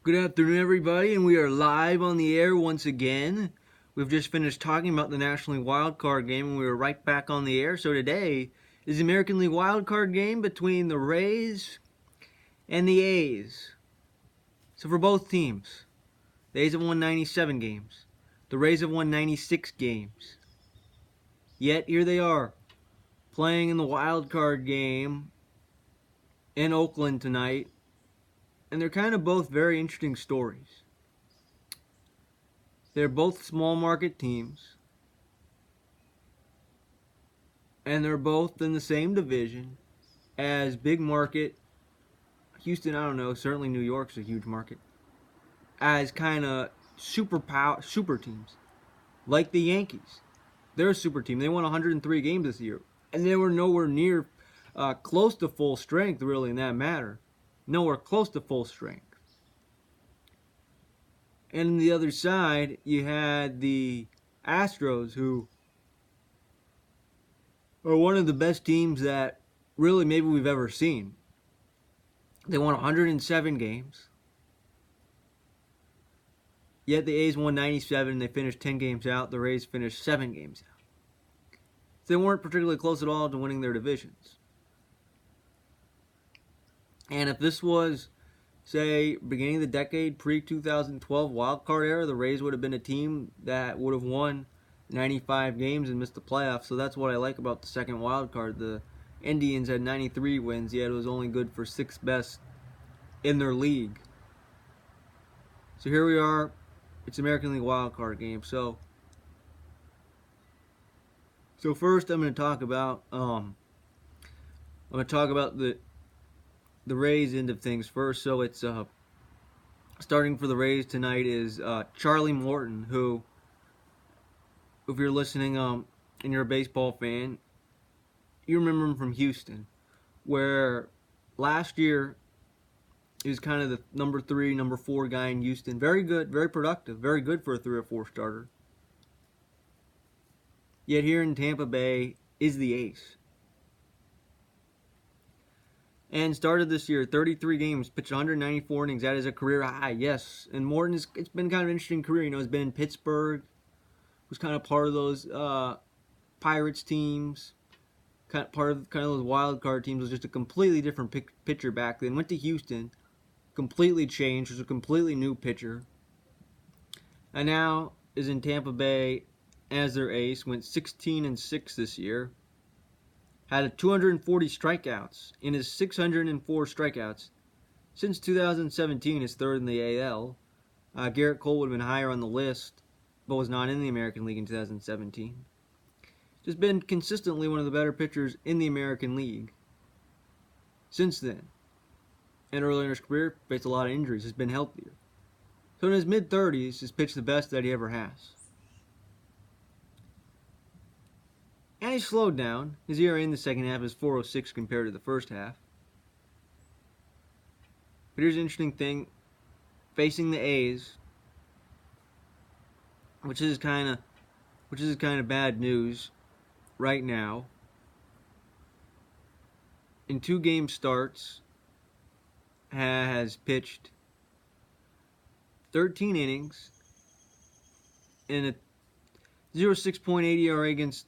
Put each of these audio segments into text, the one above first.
Good afternoon, everybody, and we are live on the air once again. We've just finished talking about the National League Wild Card game, and we were right back on the air. So today is the American League Wild Card game between the Rays and the A's. So for both teams, the A's have won 97 games. The Rays have won 96 games. Yet here they are, playing in the Wild Card game in Oakland tonight. And they're kind of both very interesting stories. They're both small market teams. And they're both in the same division as big market. Houston, I don't know, certainly New York's a huge market. As kind of super teams. Like the Yankees. They're a super team. They won 103 games this year. And they were nowhere near close to full strength, really, in that matter. Nowhere close to full strength. And on the other side, you had the Astros, who are one of the best teams that really maybe we've ever seen. They won 107 games. Yet the A's won 97. They finished 10 games out. The Rays finished 7 games out. So they weren't particularly close at all to winning their divisions. And if this was, say, beginning of the decade, pre-2012 wildcard era, the Rays would have been a team that would have won 95 games and missed the playoffs. So that's what I like about the second wildcard. The Indians had 93 wins, yet it was only good for 6th best in their league. So here we are. It's American League wildcard game. So first I'm going to talk about the Rays end of things first. So it's starting for the Rays tonight is Charlie Morton, who, if you're listening and you're a baseball fan, you remember him from Houston, where last year he was kind of the number 3, number 4 guy in Houston. Very good, very productive, very good for a 3 or 4 starter. Yet here in Tampa Bay is the ace. And started this year, 33 games, pitched 194 innings. That is a career high, yes. And Morton, it's been kind of an interesting career. You know, he's been in Pittsburgh, was kind of part of those Pirates teams, part of those wild card teams. Was just a completely different pitcher back then. Went to Houston, completely changed. Was a completely new pitcher. And now is in Tampa Bay as their ace. Went 16-6 this year. Had 240 strikeouts in his 604 strikeouts. Since 2017, is third in the AL. Garrett Cole would have been higher on the list, but was not in the American League in 2017. Just been consistently one of the better pitchers in the American League since then. And earlier in his career, faced a lot of injuries, has been healthier. So in his mid-30s, he's pitched the best that he ever has. And he slowed down. His ERA in the second half is 4.06 compared to the first half. But here's an interesting thing. Facing the A's, which is kind of bad news right now. In 2 game starts, has pitched 13 innings in a 0.6.8 ERA against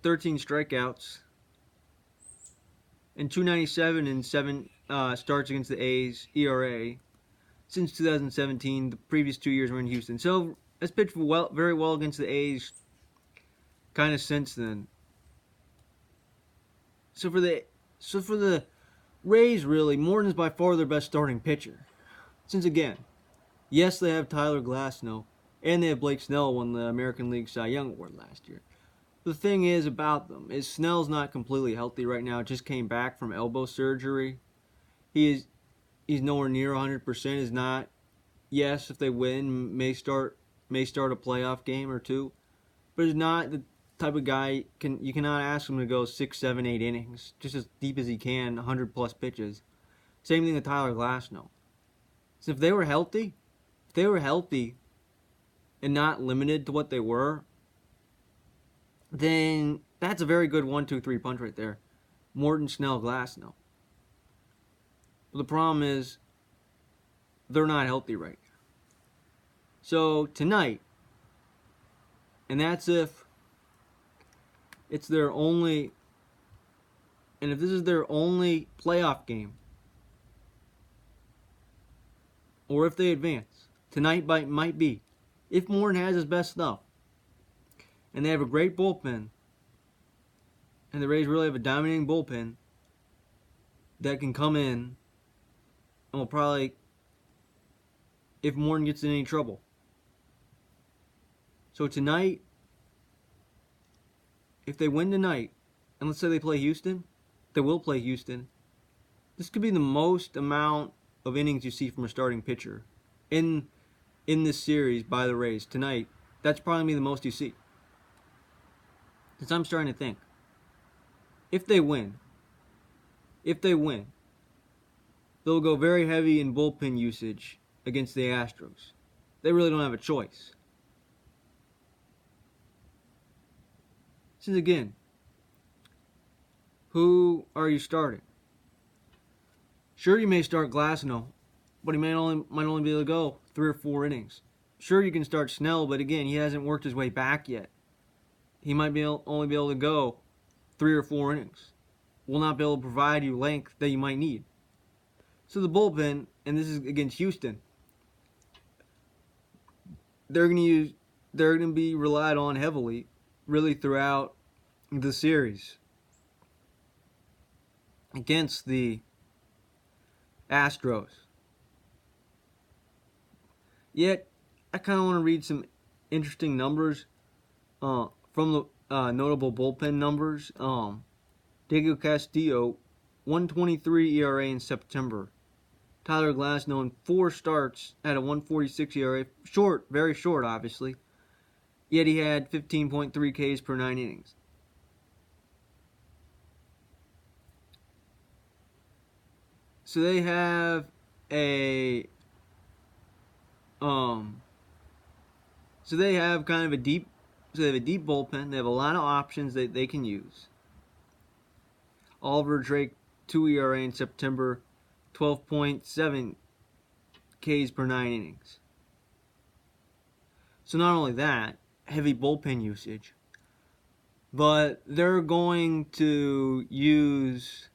13 strikeouts, and 2.97 in 7 starts against the A's ERA since 2017. The previous 2 years were in Houston. So has pitched very well against the A's kind of since then. So for the Rays, really, Morton's by far their best starting pitcher. Since again, yes, they have Tyler Glasnow. And they have Blake Snell, won the American League Cy Young Award last year. The thing is about them is Snell's not completely healthy right now. Just came back from elbow surgery. He's nowhere near 100%. Is not. Yes, if they win, may start a playoff game or 2, but he's not the type of guy you cannot ask him to go 6, 7, 8 innings just as deep as he can, 100+ pitches. Same thing with Tyler Glasnow. So if they were healthy. And not limited to what they were, then that's a very good 1-2-3 punch right there. Morton, Snell, Glasnow. But the problem is, they're not healthy right now. So tonight, and that's if it's their only, and if this is their only playoff game, or if they advance, tonight might be. If Morton has his best stuff, and they have a great bullpen, and the Rays really have a dominating bullpen that can come in and will probably, if Morton gets in any trouble. So tonight, if they win tonight, and let's say they play Houston, they will play Houston. This could be the most amount of innings you see from a starting pitcher in this series by the Rays tonight. That's probably the most you see. Since I'm starting to think, if they win, they'll go very heavy in bullpen usage against the Astros. They really don't have a choice. Since again, who are you starting? Sure, you may start Glasnow, but he might only be able to go 3 or 4 innings. Sure, you can start Snell, but again, he hasn't worked his way back yet. He might only be able to go 3 or 4 innings. Will not be able to provide you length that you might need. So the bullpen, and this is against Houston, they're going to be relied on heavily, really throughout the series against the Astros. Yet, I kind of want to read some interesting numbers from the notable bullpen numbers. Diego Castillo, 1.23 ERA in September. Tyler Glasnow in 4 starts had a 1.46 ERA. Short, very short, obviously. Yet he had 15.3 Ks per 9 innings. So they have a kind of a deep bullpen. They have a lot of options that they can use. Oliver Drake, 2 ERA in September, 12.7 Ks per 9 innings. So not only that, heavy bullpen usage, but they're going to use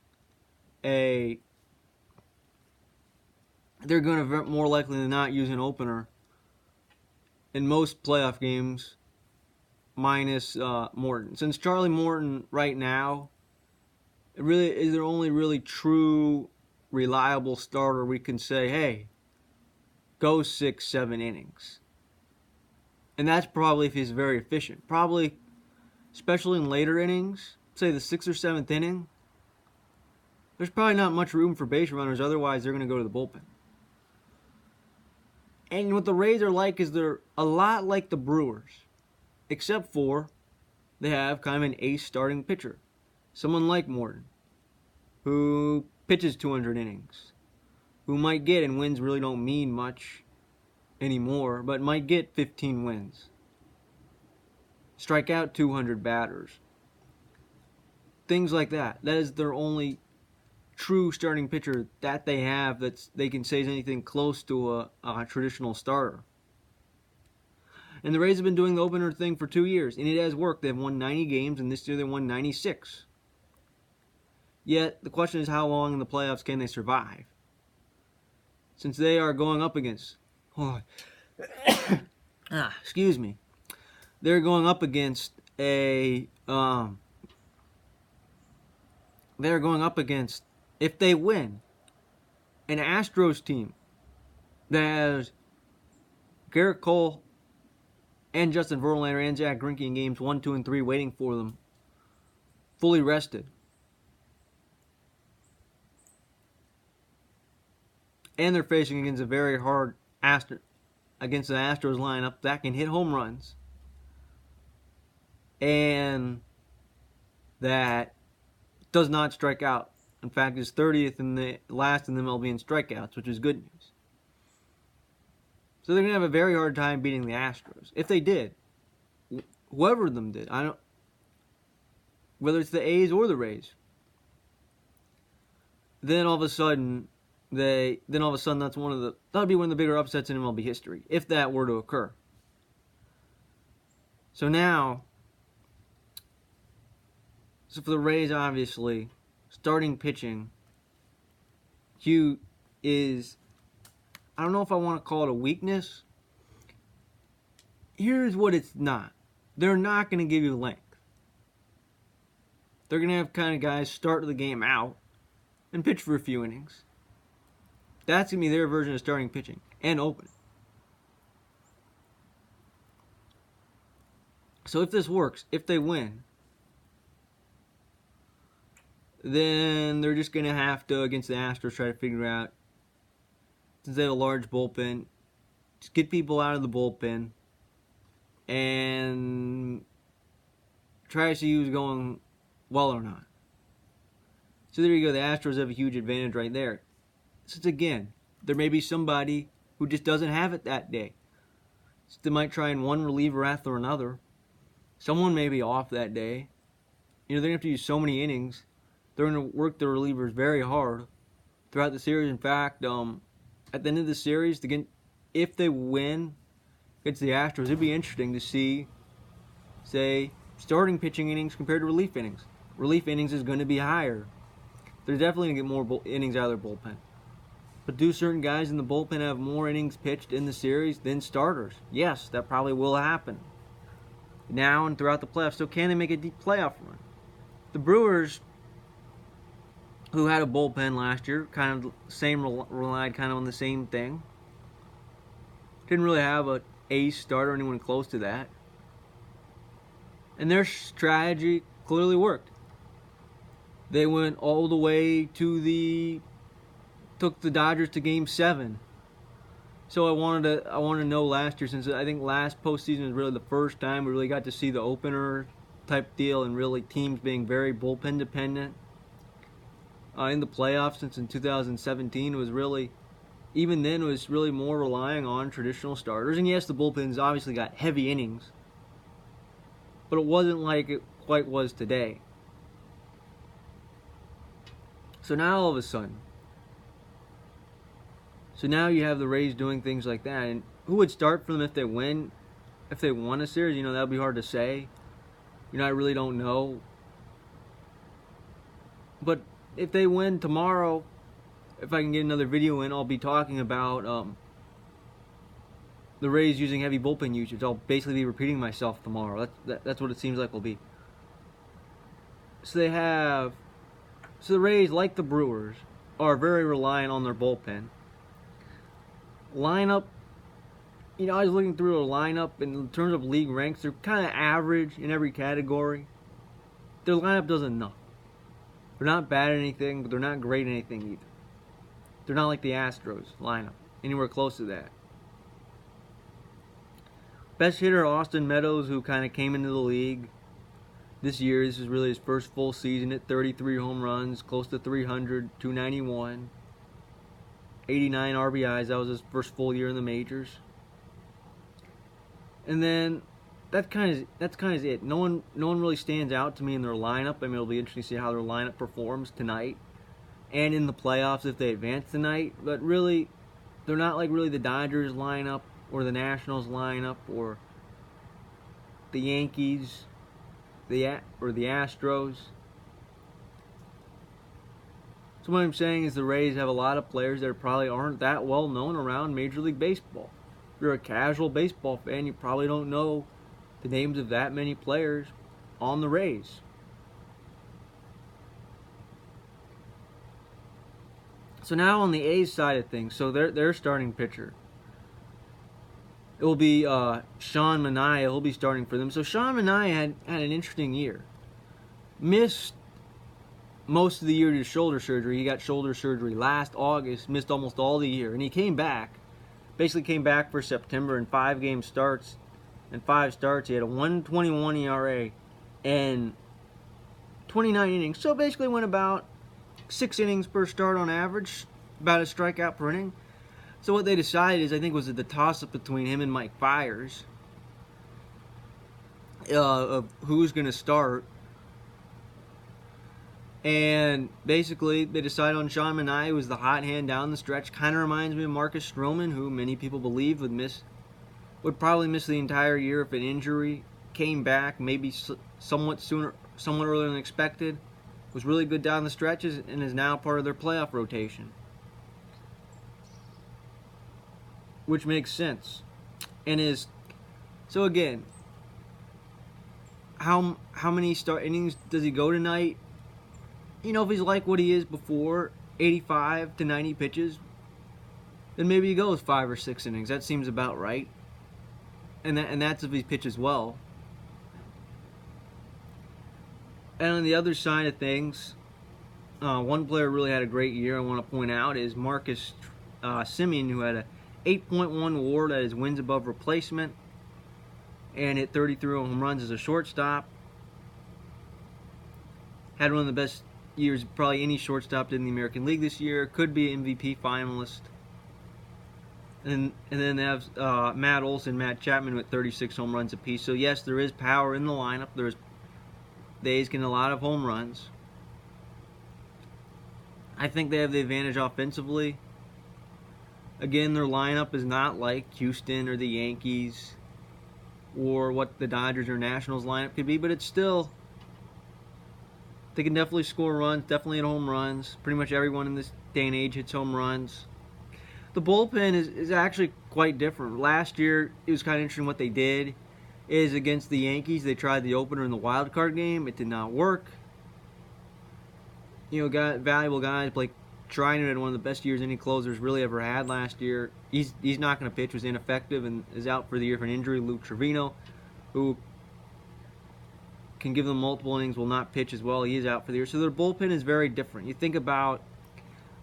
they're going to more likely than not use an opener in most playoff games minus Morton. Since Charlie Morton right now it really is their only really true reliable starter, we can say, hey, go 6-7 innings. And that's probably if he's very efficient. Probably, especially in later innings, say the 6th or 7th inning, there's probably not much room for base runners, otherwise they're going to go to the bullpen. And what the Rays are like is they're a lot like the Brewers, except for they have kind of an ace starting pitcher. Someone like Morton, who pitches 200 innings, who might get, and wins really don't mean much anymore, but might get 15 wins. Strike out 200 batters. Things like that. That is their only true starting pitcher that they have that they can say is anything close to a traditional starter. And the Rays have been doing the opener thing for 2 years, and it has worked. They've won 90 games, and this year they won 96. Yet, the question is how long in the playoffs can they survive? Since they are going up against... excuse me. They're going up against they're going up against, if they win, an Astros team that has Garrett Cole and Justin Verlander and Zach Greinke in games 1, 2, and 3 waiting for them, fully rested. And they're facing against a very hard against the Astros lineup that can hit home runs. And that does not strike out. In fact, is 30th in the last in the MLB in strikeouts, which is good news. So they're going to have a very hard time beating the Astros. If they did, whoever of them did, whether it's the A's or the Rays, then all of a sudden then all of a sudden that would be one of the bigger upsets in MLB history if that were to occur. So now, for the Rays, obviously, starting pitching, is, I don't know if I want to call it a weakness. Here's what it's not. They're not going to give you length. They're going to have kind of guys start the game out and pitch for a few innings. That's going to be their version of starting pitching and open. So if this works, if they win, then they're just going to have to, against the Astros, try to figure out, since they have a large bullpen, just get people out of the bullpen and try to see who's going well or not. So there you go. The Astros have a huge advantage right there. Since again, there may be somebody who just doesn't have it that day. So they might try in one reliever after another. Someone may be off that day. They're going to have to use so many innings. They're going to work the relievers very hard throughout the series. In fact, at the end of the series, if they win against the Astros, it'd be interesting to see, say, starting pitching innings compared to relief innings. Relief innings is going to be higher. They're definitely going to get more innings out of their bullpen. But do certain guys in the bullpen have more innings pitched in the series than starters? Yes, that probably will happen now and throughout the playoffs. So can they make a deep playoff run? The Brewers, who had a bullpen last year, kind of relied kind of on the same thing. Didn't really have an ace starter or anyone close to that. And their strategy clearly worked. They went all the way took the Dodgers to Game 7. So I wanted to know last year, since I think last postseason was really the first time we really got to see the opener type deal and really teams being very bullpen dependent. In the playoffs, since in 2017 was really, even then was really more relying on traditional starters. And yes, the bullpens obviously got heavy innings, but it wasn't like it quite was today. So now all of a sudden, you have the Rays doing things like that. And who would start for them if they win? If they won a series, that would be hard to say. I really don't know. But if they win tomorrow, if I can get another video in, I'll be talking about the Rays using heavy bullpen usage. I'll basically be repeating myself tomorrow. That's what it seems like will be. So the Rays, like the Brewers, are very reliant on their bullpen. Lineup, I was looking through a lineup, and in terms of league ranks, they're kind of average in every category. Their lineup does enough. They're not bad at anything, but they're not great at anything either. They're not like the Astros lineup, anywhere close to that. Best hitter, Austin Meadows, who kind of came into the league this year. This is really his first full season at 33 home runs, close to 300, 291, 89 RBIs. That was his first full year in the majors. And then that's kind of it. No one really stands out to me in their lineup. I mean, it'll be interesting to see how their lineup performs tonight and in the playoffs if they advance tonight. But really, they're not like really the Dodgers lineup or the Nationals lineup or the Yankees, or the Astros. So what I'm saying is the Rays have a lot of players that probably aren't that well known around Major League Baseball. If you're a casual baseball fan, you probably don't know the names of that many players on the Rays. So now on the A's side of things, so their starting pitcher, it will be Sean Manaea. He'll be starting for them. So Sean Manaea had an interesting year. Missed most of the year due to shoulder surgery. He got shoulder surgery last August, missed almost all the year. And he came back, basically came back for September in 5 game starts. In 5 starts, he had a 1.21 ERA and 29 innings. So basically went about 6 innings per start on average, about a strikeout per inning. So what they decided is, I think, was the toss-up between him and Mike Fiers of who's going to start. And basically, they decided on Sean Manaea, who was the hot hand down the stretch. Kind of reminds me of Marcus Stroman, who many people believe would probably miss the entire year if an injury came back, maybe somewhat earlier than expected. Was really good down the stretches and is now part of their playoff rotation, which makes sense. And is so again, how many start innings does he go tonight? You know, if he's like what he is before, 85 to 90 pitches, then maybe he goes 5 or 6 innings. That seems about right. And that's if he pitches well. And on the other side of things, one player really had a great year I want to point out is Marcus Semien, who had a 8.1 WAR, that is wins above replacement, and hit 33 home runs as a shortstop. Had one of the best years probably any shortstop did in the American League this year. Could be an MVP finalist. And then they have Matt Olson, Matt Chapman with 36 home runs apiece. So yes, there is power in the lineup. The A's getting a lot of home runs. I think they have the advantage offensively. Again, their lineup is not like Houston or the Yankees or what the Dodgers or Nationals lineup could be, but it's still, they can definitely score runs, definitely hit home runs. Pretty much everyone in this day and age hits home runs. The bullpen is actually quite different. Last year, it was kind of interesting what they did. Is against the Yankees, they tried the opener in the wild card game. It did not work. You know, got valuable guys. Blake Treinen had one of the best years any closers really ever had last year. He's not going to pitch, was ineffective, and is out for the year for an injury. Luke Trevino, who can give them multiple innings, will not pitch as well. He is out for the year. So their bullpen is very different. You think about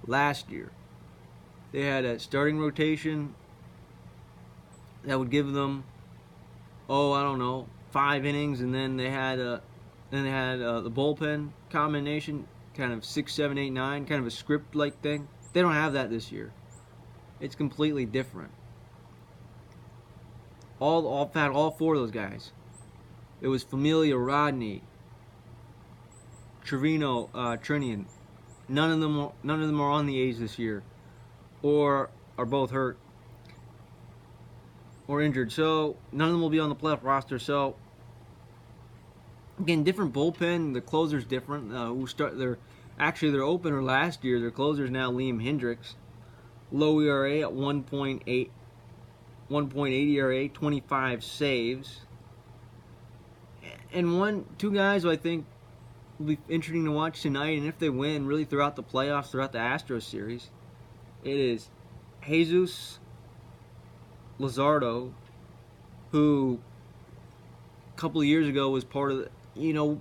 last year. They had a starting rotation that would give them, I don't know, 5 innings, and then they had the bullpen combination, kind of 6, 7, 8, 9, kind of a script-like thing. They don't have that this year. It's completely different. All 4 of those guys. It was Familia, Rodney, Trevino, Trinian. None of them are on the A's this year, or are both hurt or injured. So none of them will be on the playoff roster. So again, different bullpen. The closer's different. Their opener last year. Their closer is now Liam Hendricks. Low ERA at 1.8 ERA, 25 saves. And two guys who I think will be interesting to watch tonight, and if they win, really throughout the playoffs, throughout the Astros series, it is Jesus Luzardo, who a couple of years ago was part of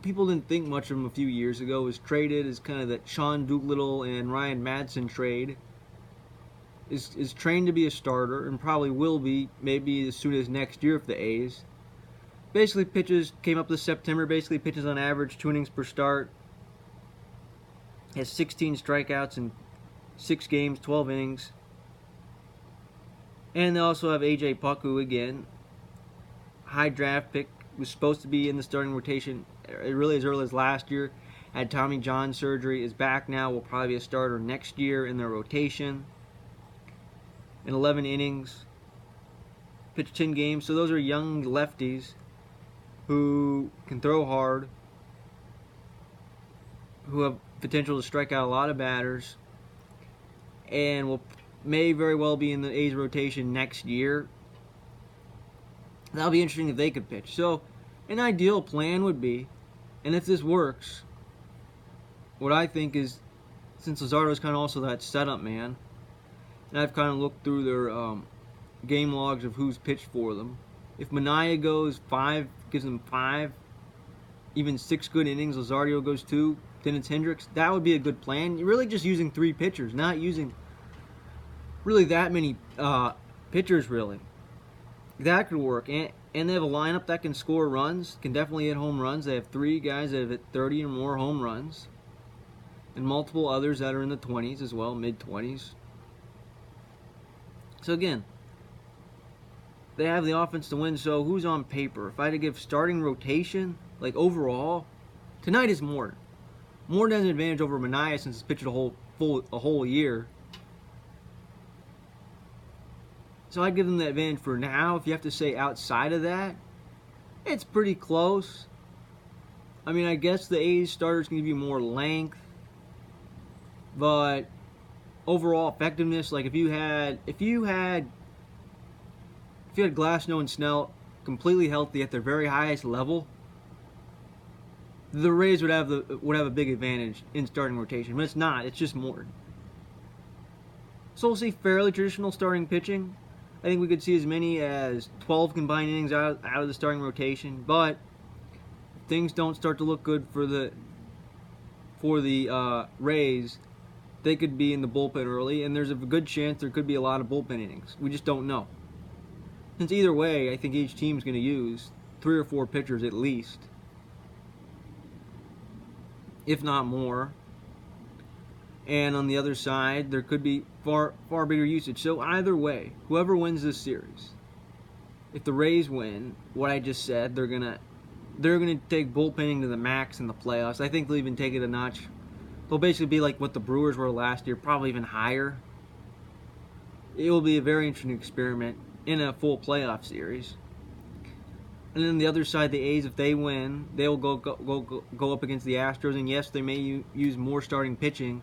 people didn't think much of him a few years ago, was traded as kind of that Sean Doolittle and Ryan Madsen trade. Is trained to be a starter and probably will be maybe as soon as next year if the A's. Basically came up this September, basically pitches on average 2 innings per start. Has 16 strikeouts in 6 games, 12 innings. And they also have AJ Puck, who again, high draft pick, was supposed to be in the starting rotation really as early as last year. Had Tommy John surgery, is back now, will probably be a starter next year in their rotation. In 11 innings, pitched 10 games. So those are young lefties who can throw hard, who have potential to strike out a lot of batters, and may very well be in the A's rotation next year. That'll be interesting if they could pitch. So an ideal plan would be, and if this works, what I think is, since Luzardo's kind of also that setup man, and I've kind of looked through their game logs of who's pitched for them. If Manaea goes 5, gives them 5, even 6 good innings, Luzardo goes 2, then it's Hendricks, that would be a good plan. You're really just using 3 pitchers, not using really that many pitchers, really. That could work. And they have a lineup that can score runs, can definitely hit home runs. They have 3 guys that have hit 30 or more home runs, and multiple others that are in the 20s as well, mid-20s. So again, they have the offense to win. So who's on paper? If I had to give starting rotation, like overall, tonight is Morton. Morton has an advantage over Manaea since he's pitched a whole year. So I'd give them the advantage for now. If you have to say outside of that, it's pretty close. I mean, I guess the A's starters can give you more length, but overall effectiveness, like if you had Glasnow and Snell completely healthy at their very highest level, the Rays would have a big advantage in starting rotation. But it's not. It's just Morton. So we'll see fairly traditional starting pitching. I think we could see as many as 12 combined innings out of the starting rotation. But if things don't start to look good for the Rays, they could be in the bullpen early, and there's a good chance there could be a lot of bullpen innings. We just don't know. Since either way, I think each team's going to use 3 or 4 pitchers at least, if not more. And on the other side, there could be far bigger usage. So either way, whoever wins this series, if the Rays win, what I just said, they're gonna take bullpenning to the max in the playoffs. I think they'll even take it a notch. They'll basically be like what the Brewers were last year, probably even higher. It will be a very interesting experiment in a full playoff series. And then the other side, the A's, if they win, they'll go up against the Astros. And yes, they may use more starting pitching.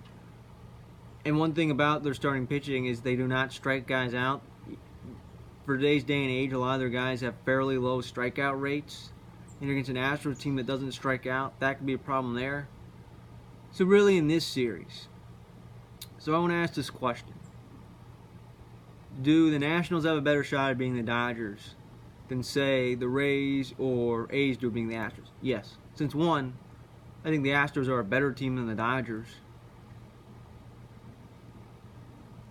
And one thing about their starting pitching is they do not strike guys out. For today's day and age, a lot of their guys have fairly low strikeout rates. And against an Astros team that doesn't strike out, that could be a problem there. So really in this series, so I want to ask this question. Do the Nationals have a better shot at being the Dodgers than, say, the Rays or A's do being the Astros? Yes. Since one, I think the Astros are a better team than the Dodgers.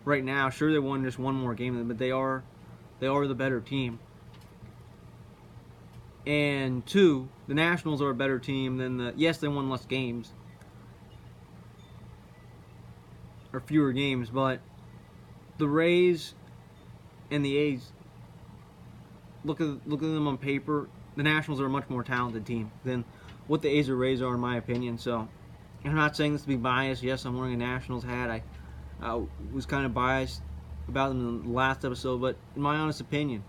Right now, sure they won just one more game, but they are the better team. And two, the Nationals are a better team than yes, they won less games. Or fewer games, but the Rays and the A's, look at them on paper, the Nationals are a much more talented team than what the A's or Rays are, in my opinion. So I'm not saying this to be biased. Yes, I'm wearing a Nationals hat. I was kind of biased about them in the last episode, but in my honest opinion,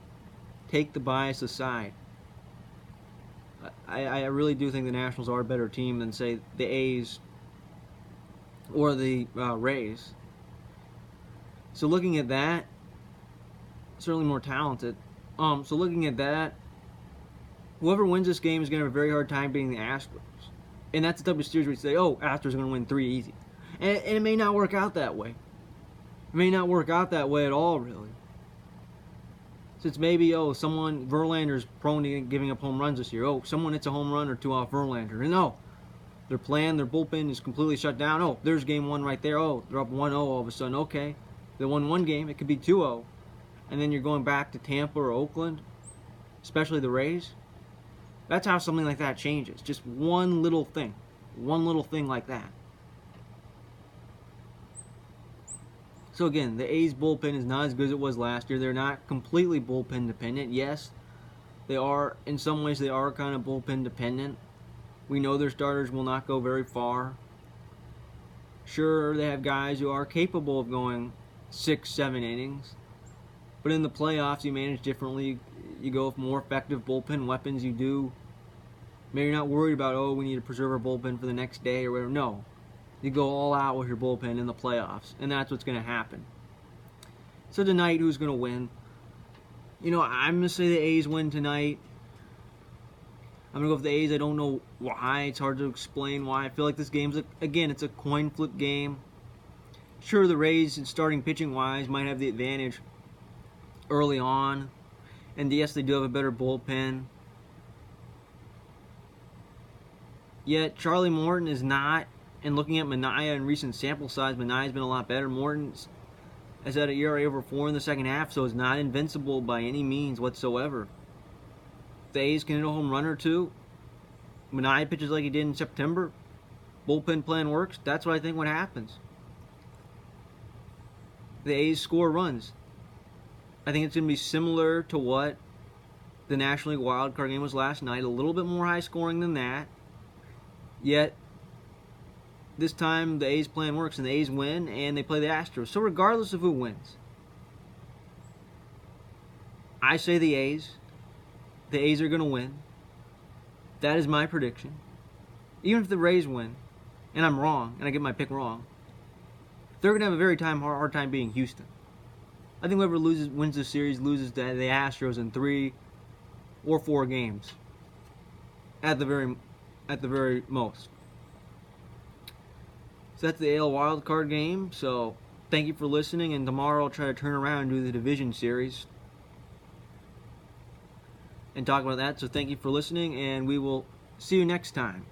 take the bias aside. I really do think the Nationals are a better team than, say, the A's or the Rays. So looking at that, certainly more talented. So looking at that, whoever wins this game is going to have a very hard time beating the Astros. And that's the type of series where you say, oh, Astros are going to win 3 easy. And it may not work out that way. It may not work out that way at all, really. Since maybe, Verlander's prone to giving up home runs this year. Oh, someone hits a home run or 2 off Verlander. And no, their bullpen is completely shut down. Oh, there's game 1 right there. Oh, they're up 1-0 all of a sudden. Okay, they won 1 game. It could be 2-0. And then you're going back to Tampa or Oakland, especially the Rays. That's how something like that changes. Just one little thing like that. So again, the A's bullpen is not as good as it was last year. They're not completely bullpen dependent. Yes, they are, in some ways, they are kind of bullpen dependent. We know their starters will not go very far. Sure, they have guys who are capable of going 6-7 innings. But in the playoffs, you manage differently. You go with more effective bullpen weapons. You do. Maybe you're not worried about, we need to preserve our bullpen for the next day or whatever. No. You go all out with your bullpen in the playoffs. And that's what's going to happen. So tonight, who's going to win? I'm going to say the A's win tonight. I'm going to go with the A's. I don't know why. It's hard to explain why. I feel like this game's, it's a coin flip game. Sure, the Rays, starting pitching-wise, might have the advantage early on. And yes, they do have a better bullpen. Yet, Charlie Morton is not. And looking at Manaea in recent sample size, Manaea's been a lot better. Morton has had an ERA over 4 in the second half, so is not invincible by any means whatsoever. The A's can hit a home run or 2. Manaea pitches like he did in September. Bullpen plan works. That's what I think what happens. The A's score runs. I think it's going to be similar to what the National League wildcard game was last night. A little bit more high scoring than that. Yet, this time the A's plan works and the A's win and they play the Astros. So regardless of who wins, I say the A's. The A's are going to win. That is my prediction. Even if the Rays win, and I'm wrong, and I get my pick wrong, they're going to have a very hard time beating Houston. I think whoever wins the series loses to the Astros in 3 or 4 games, at the very most. So that's the AL Wild Card game. So thank you for listening, and tomorrow I'll try to turn around and do the division series and talk about that. So thank you for listening, and we will see you next time.